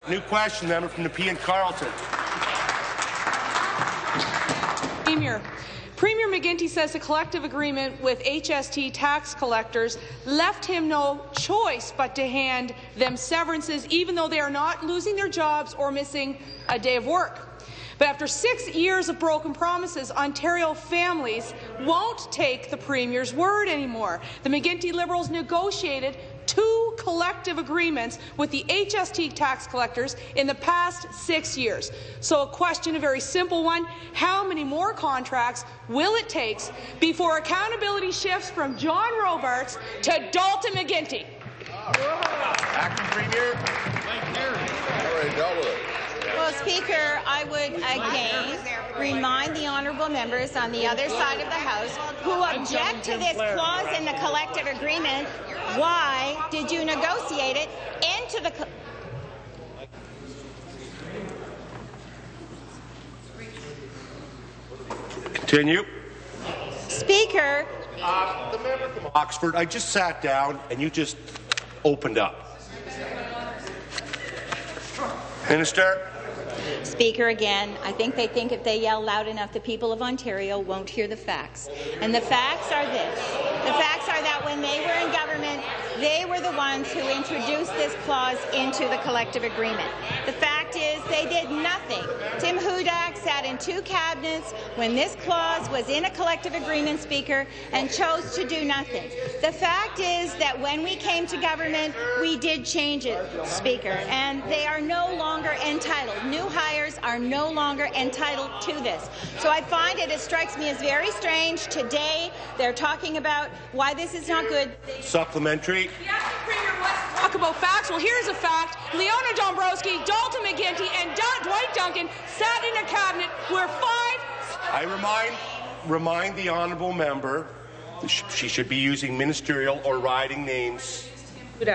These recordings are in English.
New question, member from Nepean Carleton. Premier McGuinty says the collective agreement with HST tax collectors left him no choice but to hand them severances, even though they are not losing their jobs or missing a day of work. But after 6 years of broken promises, Ontario families won't take the Premier's word anymore. The McGuinty Liberals negotiated 2 collective agreements with the HST tax collectors in the past 6 years. So a question, a very simple one: how many more contracts will it take before accountability shifts from John Robarts to Dalton McGuinty? Acting Premier. Well, Speaker, I would again remind the honourable members on the other side of the House who object to this clause in the collective agreement, why did you negotiate it into the Continue. Speaker. The member from Oxford, I just sat down and you just opened up. Minister. Speaker, again, I think they think if they yell loud enough, the people of Ontario won't hear the facts. And the facts are this. The facts are that when they were in government, they were the ones who introduced this clause into the collective agreement. The fact is they did nothing. Tim Hudak sat in 2 cabinets when this clause was in a collective agreement, Speaker, and chose to do nothing. The fact is that when we came to government, we did change it, Speaker, and they are no longer entitled. New hires are no longer entitled to this. So I find it strikes me as very strange. Today they're talking about why this is not good. Supplementary. Yes, Premier wants to talk about facts. Well, here's a fact. Leona Dombrowski, Dalton McGuinty, and Dwight Duncan sat in a cabinet where 5... I remind the honourable member she should be using ministerial or riding names. But,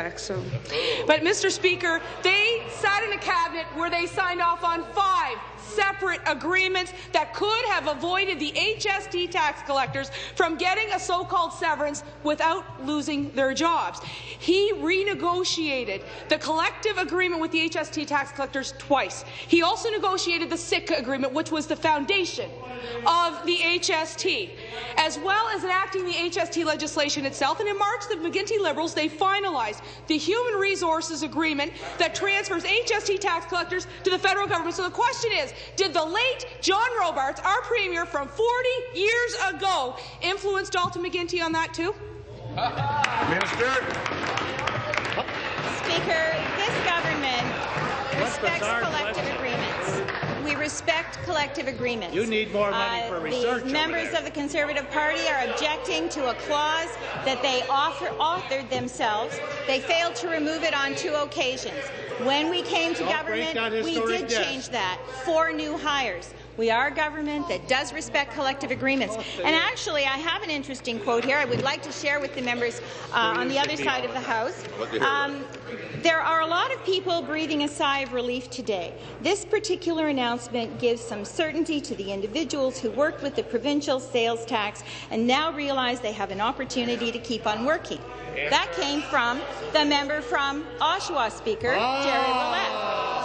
Mr. Speaker, they sat in a cabinet where they signed off on 5 separate agreements that could have avoided the HST tax collectors from getting a so-called severance without losing their jobs. He renegotiated the collective agreement with the HST tax collectors twice. He also negotiated the Sitka agreement, which was the foundation of the HST, as well as enacting the HST legislation itself. And in March, the McGuinty Liberals, they finalized the human resources agreement that transfers HST tax collectors to the federal government. So the question is, did the late John Robarts, our Premier from 40 years ago, influence Dalton McGuinty on that too? Minister. Speaker, this government respects collective agreements. We respect collective agreements. You need more money for research. The members of the Conservative Party are objecting to a clause that they authored themselves. They failed to remove it on 2 occasions. When we came to government, we did change that. 4 new hires. We are a government that does respect collective agreements. And actually, I have an interesting quote here I would like to share with the members on the other side of the House. There are a lot of people breathing a sigh of relief today. This particular announcement gives some certainty to the individuals who worked with the provincial sales tax and now realize they have an opportunity to keep on working. That came from the member from Oshawa, Speaker, Jerry Willett.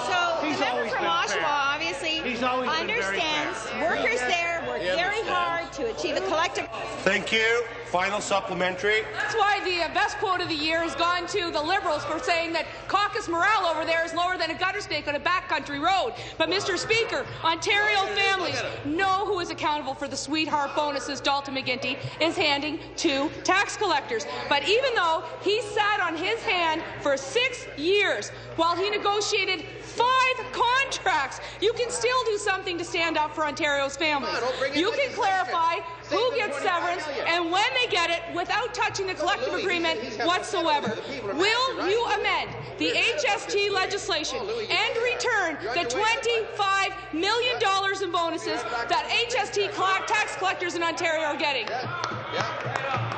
So the member from Oshawa obviously understands workers there work very hard to achieve a collective. Thank you. Final supplementary. That's why the best quote of the year has gone to the Liberals for saying that caucus morale over there is lower than a gutter snake on a backcountry road. But, Mr. Speaker, Ontario families know who is accountable for the sweetheart bonuses Dalton McGuinty is handing to tax collectors. But even though he sat on his hand for 6 years while he negotiated 5 contracts, you can still do something to stand up for Ontario's families. You can clarify who gets severance and when they get it without touching the collective agreement whatsoever. Will you amend the HST legislation and return the $25 million in bonuses that HST tax collectors in Ontario are getting?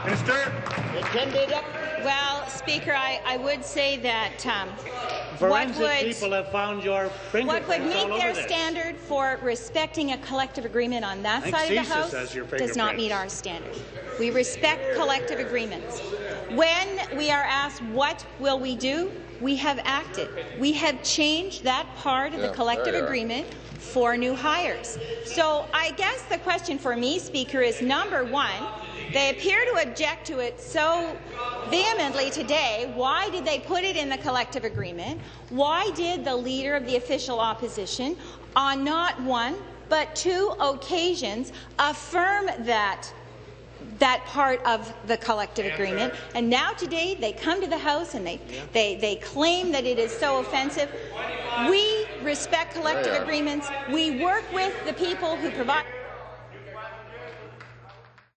Minister. Well, Speaker, I would say that people have found your what would meet their standard for respecting a collective agreement on that side of the House does not meet our standard. We respect collective agreements. When we are asked what will we do, we have acted. We have changed that part of the collective agreement for new hires. So I guess the question for me, Speaker, is number one, they appear to object to it so vehemently today. Why did they put it in the collective agreement? Why did the Leader of the Official Opposition on not one but two occasions affirm that part of the collective agreement? And now today they come to the House and they claim that it is so offensive. We respect collective agreements. We work with the people who provide